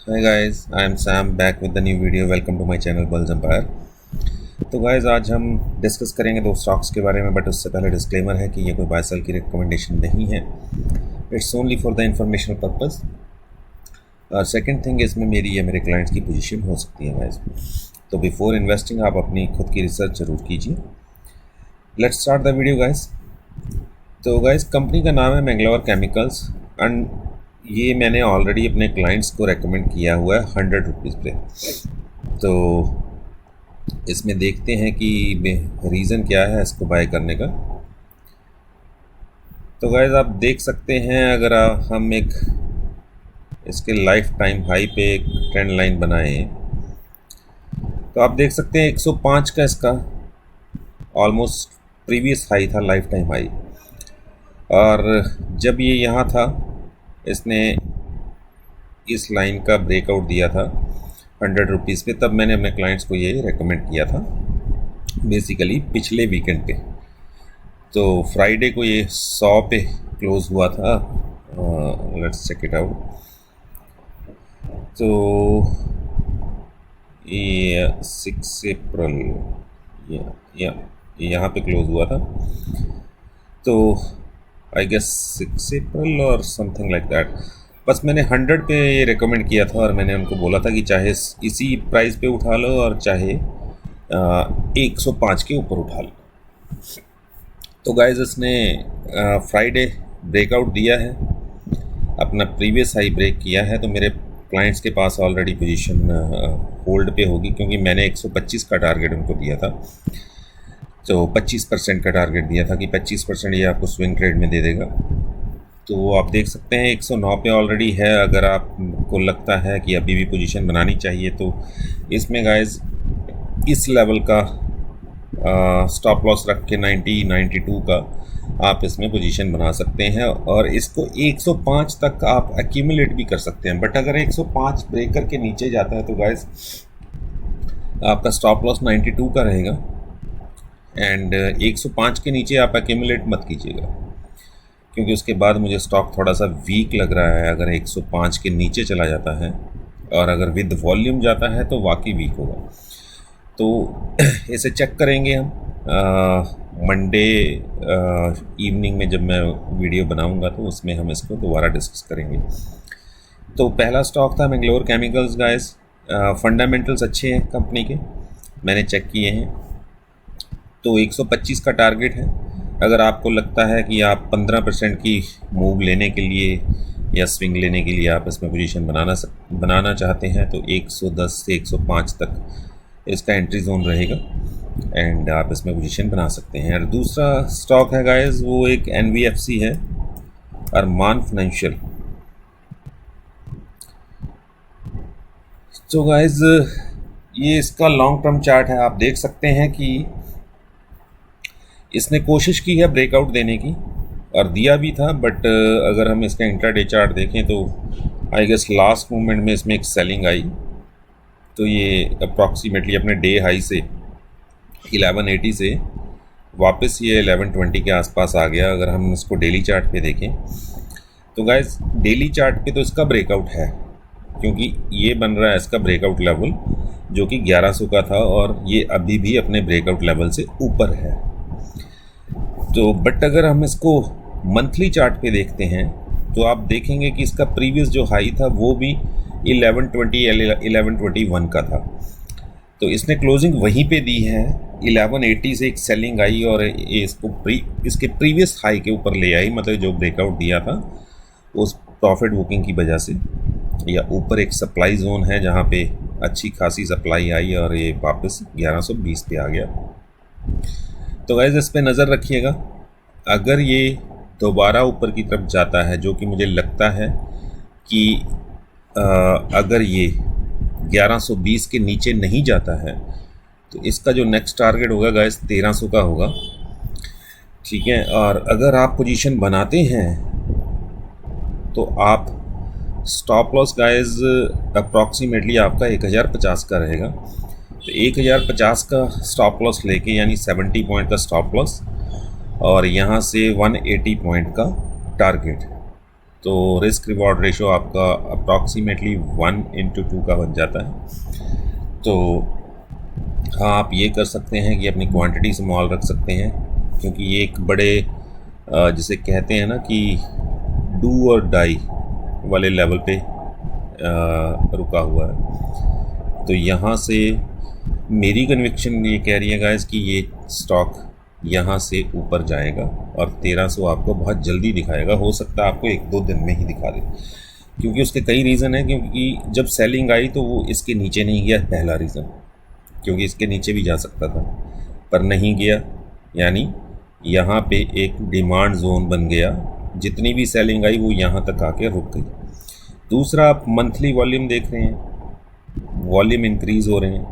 Hi guys, I am Sam back with the new video. Welcome to my channel Bulls Empire. तो guys आज हम discuss करेंगे दो stocks के बारे में, बट उससे पहले डिस्क्लेमर है कि ये कोई बाय सेल की रिकमेंडेशन नहीं है. It's only for the informational purpose. और सेकंड थिंग, इसमें मेरी या मेरे क्लाइंट्स की पोजीशन हो सकती है गाइज. तो बिफोर इन्वेस्टिंग आप अपनी खुद की रिसर्च जरूर कीजिए. Let's start the video guys. तो गाइज कंपनी का नाम है मैंगलोर केमिकल्स एंड ये मैंने ऑलरेडी अपने क्लाइंट्स को रेकमेंड किया हुआ है 100 रुपीज़ पे. तो इसमें देखते हैं कि रीज़न क्या है इसको बाय करने का. तो गाइज आप देख सकते हैं, अगर हम एक इसके लाइफ टाइम हाई पे एक ट्रेंड लाइन बनाए तो आप देख सकते हैं 105 का इसका ऑलमोस्ट प्रीवियस हाई था, लाइफ टाइम हाई. और जब ये यहाँ था इसने इस लाइन का ब्रेकआउट दिया था 100 रुपीज़ पे, तब मैंने अपने क्लाइंट्स को ये रेकमेंड किया था बेसिकली पिछले वीकेंड पे. तो फ्राइडे को ये 100 पे क्लोज़ हुआ था. Let's check it out. तो ये 6 अप्रैल यहाँ पे क्लोज़ हुआ था. तो आई गेस 6 अप्रैल और समथिंग लाइक दैट. बस मैंने 100 पे ये रेकमेंड किया था और मैंने उनको बोला था कि चाहे इसी प्राइस पे उठा लो और चाहे 105 के ऊपर उठा लो. तो गाइज इसने फ्राइडे ब्रेकआउट दिया है, अपना प्रीवियस हाई ब्रेक किया है. तो मेरे क्लाइंट्स के पास ऑलरेडी पोजीशन होल्ड पे होगी, क्योंकि मैंने 125 का टारगेट उनको दिया था. तो 25% का टारगेट दिया था कि 25% ये आपको स्विंग ट्रेड में दे देगा. तो आप देख सकते हैं 109 पे ऑलरेडी है. अगर आपको लगता है कि अभी भी पोजीशन बनानी चाहिए तो इसमें गाइज इस लेवल का स्टॉप लॉस रख के 92 का आप इसमें पोजीशन बना सकते हैं और इसको 105 तक आप एक्यूमुलेट भी कर सकते हैं. बट अगर 105 ब्रेक करके नीचे जाता है तो गाइज आपका स्टॉप लॉस 92 का रहेगा एंड 105 के नीचे आप एक्यूमुलेट मत कीजिएगा, क्योंकि उसके बाद मुझे स्टॉक थोड़ा सा वीक लग रहा है. अगर 105 के नीचे चला जाता है और अगर विद वॉल्यूम जाता है तो वाकई वीक होगा. तो इसे चेक करेंगे हम मंडे इवनिंग में, जब मैं वीडियो बनाऊंगा तो उसमें हम इसको दोबारा डिस्कस करेंगे. तो पहला स्टॉक था मैंगलोर केमिकल्स गाइस. फंडामेंटल्स अच्छे हैं कंपनी के, मैंने चेक किए हैं. तो 125 का टारगेट है. अगर आपको लगता है कि आप 15% की मूव लेने के लिए या स्विंग लेने के लिए आप इसमें पोजीशन बनाना चाहते हैं तो 110 से 105 तक इसका एंट्री जोन रहेगा एंड आप इसमें पोजीशन बना सकते हैं. और दूसरा स्टॉक है गाइस, वो एक NBFC है, अरमान फाइनेंशियल. तो गाइस ये इसका लॉन्ग टर्म चार्ट है. आप देख सकते हैं कि इसने कोशिश की है ब्रेकआउट देने की और दिया भी था, बट अगर हम इसका इंट्राडे चार्ट देखें तो आई गेस लास्ट मोमेंट में इसमें एक सेलिंग आई. तो ये अप्रॉक्सीमेटली अपने डे हाई से 1180 से वापस ये 1120 के आसपास आ गया. अगर हम इसको डेली चार्ट पे देखें तो गाइस डेली चार्ट पे तो इसका ब्रेकआउट है, क्योंकि ये बन रहा है इसका ब्रेकआउट लेवल जो कि 1100 का था और ये अभी भी अपने ब्रेकआउट लेवल से ऊपर है. तो बट अगर हम इसको मंथली चार्ट पे देखते हैं तो आप देखेंगे कि इसका प्रीवियस जो हाई था वो भी 1121 का था. तो इसने क्लोजिंग वहीं पे दी है. 1180 से एक सेलिंग आई और ये इसको इसके प्रीवियस हाई के ऊपर ले आई, मतलब जो ब्रेकआउट दिया था उस प्रॉफिट बुकिंग की वजह से. या ऊपर एक सप्लाई जोन है जहाँ पे अच्छी खासी सप्लाई आई और ये वापस 1120 पे आ गया. तो गाइस इस पे नज़र रखिएगा. अगर ये दोबारा ऊपर की तरफ जाता है, जो कि मुझे लगता है कि अगर ये 1120 के नीचे नहीं जाता है तो इसका जो नेक्स्ट टारगेट होगा गाइस 1300 का होगा. ठीक है. और अगर आप पोजीशन बनाते हैं तो आप स्टॉप लॉस गाइस अप्रॉक्सीमेटली आपका 1050 का रहेगा. तो 1050 का स्टॉप लॉस लेके, यानी 70 पॉइंट का स्टॉप लॉस और यहाँ से 180 पॉइंट का टारगेट. तो रिस्क रिवॉर्ड रेशो आपका अप्रॉक्सीमेटली 1:2 का बन जाता है। तो हाँ, आप ये कर सकते हैं कि अपनी क्वांटिटी स्मॉल रख सकते हैं, क्योंकि ये एक बड़े जिसे कहते हैं ना कि डू और डाई वाले लेवल पे रुका हुआ है। तो यहाँ से मेरी कन्विक्शन ये कह रही है गाइस कि ये स्टॉक यहाँ से ऊपर जाएगा और 1300 आपको बहुत जल्दी दिखाएगा। हो सकता है आपको 1-2 दिन में ही दिखा दे, क्योंकि उसके कई रीज़न हैं। क्योंकि जब सेलिंग आई तो वो इसके नीचे नहीं गया, पहला रीज़न, क्योंकि इसके नीचे भी जा सकता था पर नहीं गया, यानी यहाँ पे एक डिमांड जोन बन गया। जितनी भी सेलिंग आई वो यहाँ तक आके रुक गई। दूसरा, आप मंथली वॉल्यूम देख रहे हैं, वॉल्यूम इंक्रीज़ हो रहे हैं।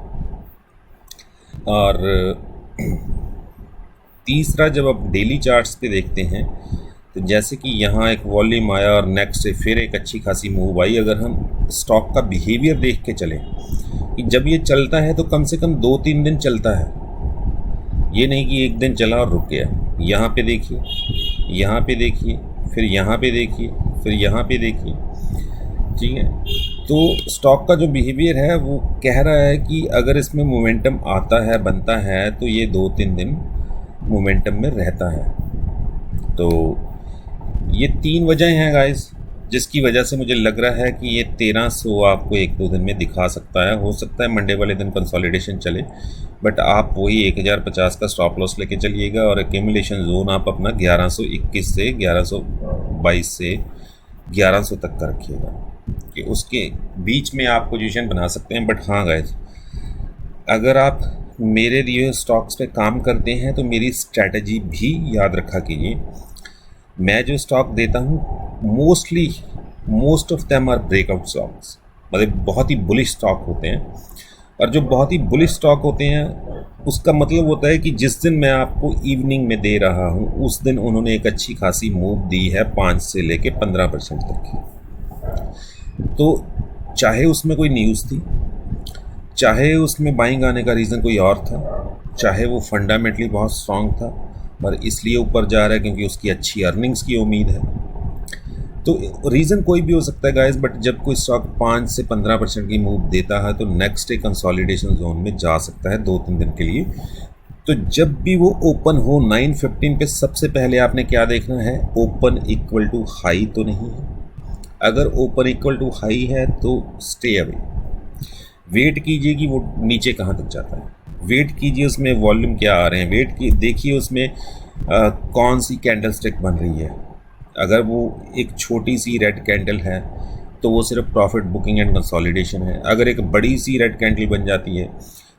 और तीसरा, जब आप डेली चार्ट्स पे देखते हैं तो जैसे कि यहाँ एक वॉल्यूम आया और नेक्स्ट से फिर एक अच्छी खासी मूव आई। अगर हम स्टॉक का बिहेवियर देख के चलें कि जब ये चलता है तो कम से कम 2-3 दिन चलता है, ये नहीं कि एक दिन चला और रुक गया। यहाँ पे देखिए, यहाँ पे देखिए, फिर यहाँ पे देखिए, फिर यहाँ पे देखिए, ठीक है। तो स्टॉक का जो बिहेवियर है वो कह रहा है कि अगर इसमें मोमेंटम आता है, बनता है, तो ये 2-3 दिन मोमेंटम में रहता है। तो ये 3 वजह हैं गाइस, जिसकी वजह से मुझे लग रहा है कि ये 1300 आपको 1-2 दिन में दिखा सकता है। हो सकता है मंडे वाले दिन कंसोलिडेशन चले, बट आप वही 1050 का स्टॉप लॉस लेके चलिएगा और एक्यूमुलेशन जोन आप अपना 1121 से 1122 से 1100 तक का रखिएगा, कि उसके बीच में आप पोजीशन बना सकते हैं। बट हाँ गाइस, अगर आप मेरे दिए हुए स्टॉक्स पे काम करते हैं तो मेरी स्ट्रैटेजी भी याद रखा कीजिए। मैं जो स्टॉक देता हूँ most of them are breakout stocks, मतलब बहुत ही बुलिश स्टॉक होते हैं। और जो बहुत ही बुलिश स्टॉक होते हैं उसका मतलब होता है कि जिस दिन मैं आपको इवनिंग में दे रहा हूँ उस दिन उन्होंने एक अच्छी खासी मूव दी है 5 से लेके 15% तक की। तो चाहे उसमें कोई न्यूज़ थी, चाहे उसमें बाइंग आने का रीज़न कोई और था, चाहे वो फंडामेंटली बहुत स्ट्रांग था और इसलिए ऊपर जा रहा है क्योंकि उसकी अच्छी अर्निंग्स की उम्मीद है, तो रीज़न कोई भी हो सकता है गाइस। बट जब कोई स्टॉक 5 से 15% की मूव देता है तो नेक्स्ट डे कंसोलिडेशन जोन में जा सकता है 2-3 दिन के लिए। तो जब भी वो ओपन हो 9:15 पे, सबसे पहले आपने क्या देखना है, ओपन इक्वल टू हाई तो नहीं है। अगर ओपन इक्वल टू हाई है तो स्टे अवे, वेट कीजिए कि वो नीचे कहाँ तक जाता है, वेट कीजिए उसमें वॉल्यूम क्या आ रहे हैं, वेट की देखिए उसमें कौन सी कैंडल स्टिक बन रही है। अगर वो एक छोटी सी रेड कैंडल है तो वो सिर्फ प्रॉफिट बुकिंग एंड कंसोलिडेशन है। अगर एक बड़ी सी रेड कैंडल बन जाती है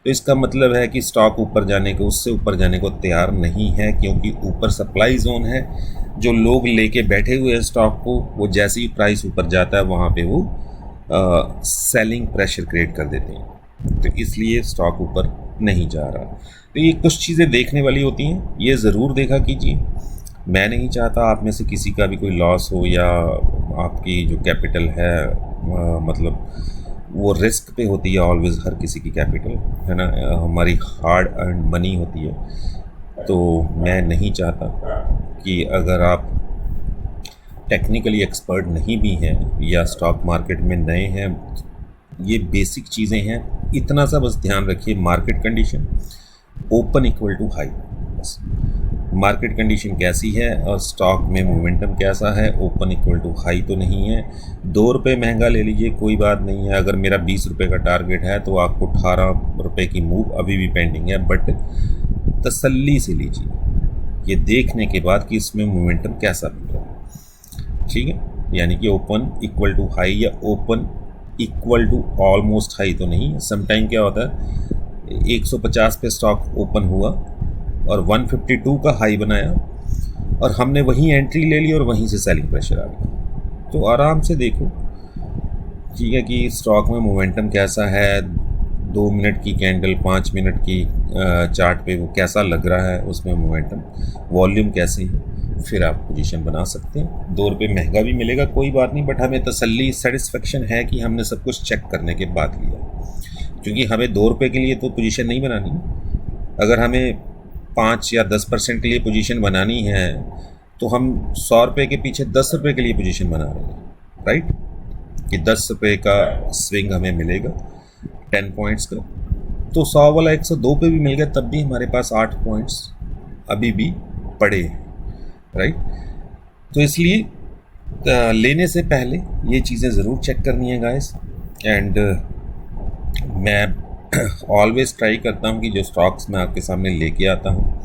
तो इसका मतलब है कि स्टॉक ऊपर जाने को, उससे ऊपर जाने को तैयार नहीं है, क्योंकि ऊपर सप्लाई जोन है। जो लोग लेके बैठे हुए हैं स्टॉक को, वो जैसे ही प्राइस ऊपर जाता है वहाँ पे वो सेलिंग प्रेशर क्रिएट कर देते हैं। तो इसलिए स्टॉक ऊपर नहीं जा रहा। तो ये कुछ चीज़ें देखने वाली होती हैं, ये ज़रूर देखा कीजिए। मैं नहीं चाहता आप में से किसी का भी कोई लॉस हो या आपकी जो कैपिटल है मतलब वो रिस्क पे होती है ऑलवेज़, हर किसी की कैपिटल है ना, हमारी हार्ड अर्न मनी होती है। तो मैं नहीं चाहता कि अगर आप टेक्निकली एक्सपर्ट नहीं भी हैं या स्टॉक मार्केट में नए हैं, ये बेसिक चीज़ें हैं, इतना सा बस ध्यान रखिए। Market condition open equal to high, बस मार्केट कंडीशन कैसी है और स्टॉक में मोमेंटम कैसा है, ओपन इक्वल टू हाई तो नहीं है। 2 रुपये महंगा ले लीजिए, कोई बात नहीं है। अगर मेरा 20 रुपये का टारगेट है तो आपको 18 रुपये की मूव अभी भी पेंडिंग है, बट तसल्ली से लीजिए, ये देखने के बाद कि इसमें मोमेंटम कैसा मिल रहा है, ठीक है। यानी कि ओपन इक्वल टू हाई या open equal to almost high तो नहीं। समटाइम क्या होता है, 150 पे स्टॉक ओपन हुआ और 152 का हाई बनाया और हमने वहीं एंट्री ले ली और वहीं से सेलिंग प्रेशर आ गया। तो आराम से देखो, ठीक है, कि स्टॉक में मोमेंटम कैसा है, 2 मिनट की कैंडल, 5 मिनट की चार्ट पे वो कैसा लग रहा है, उसमें मोमेंटम, वॉल्यूम कैसे है, फिर आप पोजीशन बना सकते हैं। 2 रुपये महंगा भी मिलेगा कोई बात नहीं, बट हमें तसल्ली, सेटिस्फेक्शन है कि हमने सब कुछ चेक करने के बाद लिया। क्योंकि हमें 2 रुपये के लिए तो पोजीशन नहीं बनानी। अगर हमें 5 या 10% के लिए पोजीशन बनानी है तो हम 100 रुपये के पीछे 10 रुपये के लिए पोजीशन बना रहे हैं, राइट, कि 10 रुपये का स्विंग हमें मिलेगा 10 पॉइंट्स का। तो 100 वाला 102 पे भी मिल गया, तब भी हमारे पास 8 पॉइंट्स अभी भी पड़े हैं, राइट। तो इसलिए लेने से पहले ये चीज़ें ज़रूर चेक करनी है गाइस। एंड मैं ऑलवेज़ ट्राई करता हूँ कि जो स्टॉक्स मैं आपके सामने लेके आता हूँ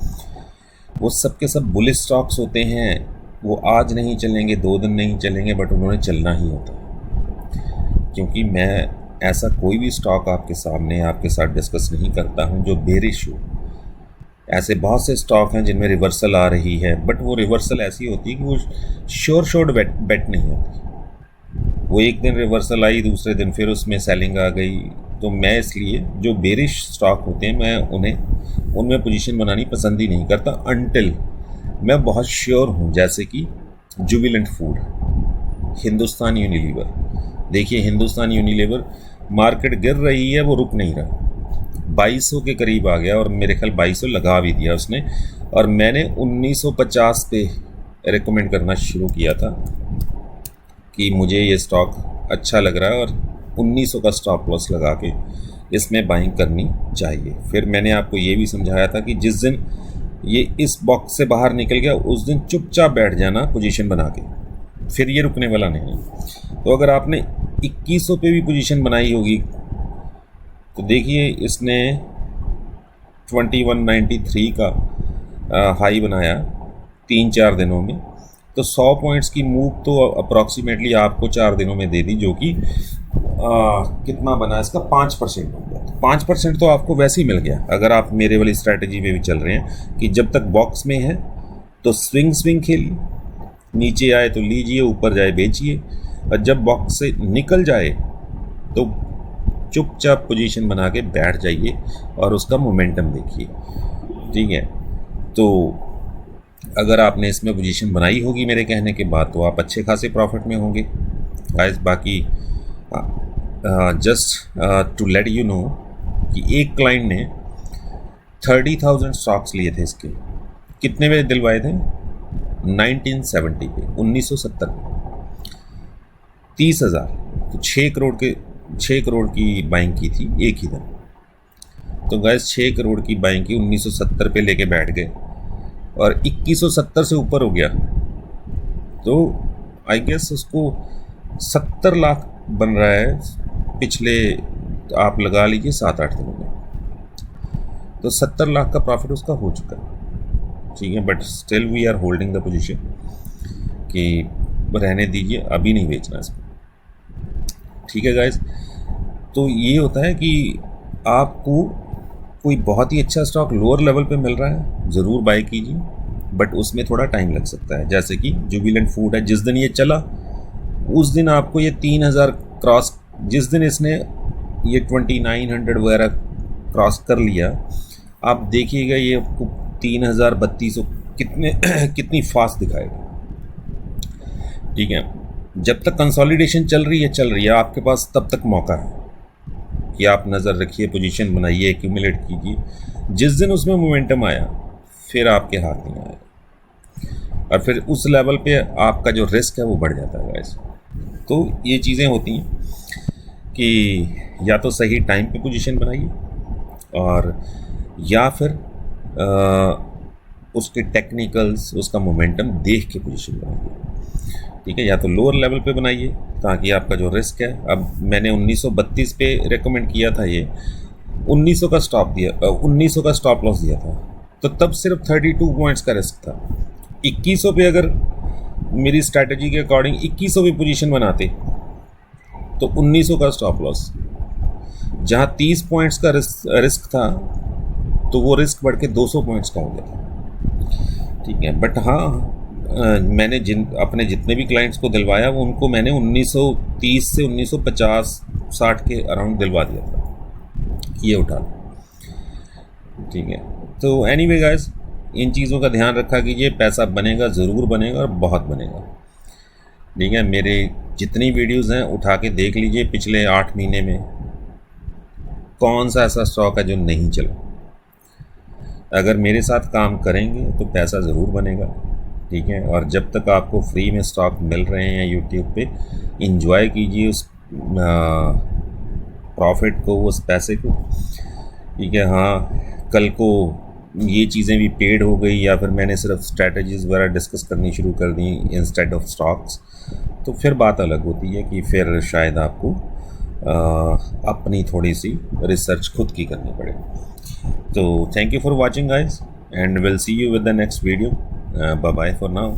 वो सब के सब बुलिश स्टॉक्स होते हैं। वो आज नहीं चलेंगे, 2 दिन नहीं चलेंगे, बट उन्होंने चलना ही होता है। क्योंकि मैं ऐसा कोई भी स्टॉक आपके सामने आपके साथ डिस्कस नहीं करता हूं जो बेरिश हो। ऐसे बहुत से स्टॉक हैं जिनमें रिवर्सल आ रही है, बट वो रिवर्सल ऐसी होती है कि वो श्योर बेट नहीं होती। वो एक दिन रिवर्सल आई, दूसरे दिन फिर उसमें सेलिंग आ गई। तो मैं इसलिए जो बेरिश स्टॉक होते हैं मैं उनमें पोजीशन बनानी पसंद ही नहीं करता अनटिल मैं बहुत श्योर हूँ। जैसे कि जुबिलेंट फूड, हिंदुस्तान यूनिलीवर। देखिए हिंदुस्तान यूनिलीवर मार्केट गिर रही है, वो रुक नहीं रहा, 2200 के करीब आ गया और मेरे ख्याल 2200 लगा भी दिया उसने। और मैंने 1950 पे रिकमेंड करना शुरू किया था कि मुझे ये स्टॉक अच्छा लग रहा है और 1900 का स्टॉप लॉस लगा के इसमें बाइंग करनी चाहिए। फिर मैंने आपको ये भी समझाया था कि जिस दिन ये इस बॉक्स से बाहर निकल गया उस दिन चुपचाप बैठ जाना पोजीशन बना के, फिर ये रुकने वाला नहीं है। तो अगर आपने 2100 पे भी पोजीशन बनाई होगी तो देखिए इसने 2193 का हाई बनाया 3-4 दिनों में। तो 100 पॉइंट्स की मूव तो अप्रॉक्सीमेटली आपको 4 दिनों में दे दी, जो कि कितना बना इसका 5% हो गया। 5% तो आपको वैसे ही मिल गया अगर आप मेरे वाली स्ट्रैटेजी पे भी चल रहे हैं कि जब तक बॉक्स में है तो स्विंग खेलिए, नीचे आए तो लीजिए, ऊपर जाए बेचिए, और जब बॉक्स से निकल जाए तो चुपचाप पोजीशन बना के बैठ जाइए और उसका मोमेंटम देखिए, ठीक है। तो अगर आपने इसमें पोजीशन बनाई होगी मेरे कहने के बाद तो आप अच्छे खासे प्रॉफिट में होंगे गाइस। बाकी just to let you know कि एक क्लाइंट ने 30,000 स्टॉक्स लिए थे इसके। कितने में दिलवाए थे? 1970 पे, 1970 पे 30,000, तो 6 करोड़ की बाइंग की थी एक ही दिन। तो गैस 6 करोड़ की बाइंग की, 1970 पे लेके बैठ गए और 2170 से ऊपर हो गया। तो आई गेस उसको 70 लाख बन रहा है पिछले, आप लगा लीजिए 7-8 दिनों में। तो 70 लाख का प्रॉफिट उसका हो चुका है, ठीक है। But still we are holding the position कि रहने दीजिए, अभी नहीं बेचना इसको, ठीक है गाइस। तो ये होता है कि आपको कोई बहुत ही अच्छा स्टॉक लोअर लेवल पे मिल रहा है, ज़रूर बाय कीजिए, बट उसमें थोड़ा टाइम लग सकता है। जैसे कि जुबिलेंट फूड है, जिस दिन ये चला उस दिन आपको ये 3000 क्रॉस, जिस दिन इसने ये 2900 वगैरह क्रॉस कर लिया, आप देखिएगा ये आपको 3000-3200 कितनी फास्ट दिखाएगा, ठीक है। जब तक कंसोलिडेशन चल रही है आपके पास तब तक मौका है कि आप नज़र रखिए, पोजीशन बनाइए, एक्यूमुलेट कीजिए। जिस दिन उसमें मोमेंटम आया फिर आपके हाथ नहीं आएगा और फिर उस लेवल पे आपका जो रिस्क है वो बढ़ जाता है गाइस। तो ये चीज़ें होती हैं कि या तो सही टाइम पे पोजीशन बनाइए और या फिर उसके टेक्निकल्स, उसका मोमेंटम देख के पोजीशन बनाइए, ठीक है। या तो लोअर लेवल पे बनाइए ताकि आपका जो रिस्क है, अब मैंने 1932 पे रेकमेंड किया था, ये 1900 का स्टॉप दिया, 1900 का स्टॉप लॉस दिया था, तो तब सिर्फ 32 पॉइंट्स का रिस्क था। 2100 पे अगर मेरी स्ट्रैटेजी के अकॉर्डिंग 2100 पे पोजीशन बनाते तो 1900 का स्टॉप लॉस, जहाँ 30 पॉइंट्स का रिस्क था तो वो रिस्क बढ़ के 200 पॉइंट्स का हो गया था, ठीक है। बट हाँ, मैंने अपने जितने भी क्लाइंट्स को दिलवाया वो उनको मैंने 1930 से 1950-60 के अराउंड दिलवा दिया था, ये उठा लो, ठीक है। तो एनीवे गाइस, इन चीज़ों का ध्यान रखा कीजिए, पैसा बनेगा, ज़रूर बनेगा और बहुत बनेगा, ठीक है। मेरे जितनी वीडियोज़ हैं उठा के देख लीजिए, पिछले 8 महीने में कौन सा ऐसा स्टॉक है जो नहीं चला। अगर मेरे साथ काम करेंगे तो पैसा ज़रूर बनेगा, ठीक है। और जब तक आपको फ्री में स्टॉक मिल रहे हैं यूट्यूब पे, इंजॉय कीजिए उस प्रॉफिट को, उस पैसे को, ठीक है। हाँ, कल को ये चीज़ें भी पेड हो गई या फिर मैंने सिर्फ स्ट्रैटेजीज़ वगैरह डिस्कस करनी शुरू कर दी इंस्टेड ऑफ स्टॉक्स, तो फिर बात अलग होती है कि फिर शायद आपको अपनी थोड़ी सी रिसर्च खुद की करनी पड़े। तो thank you for watching guys, and will see you with the next video. Bye bye for now.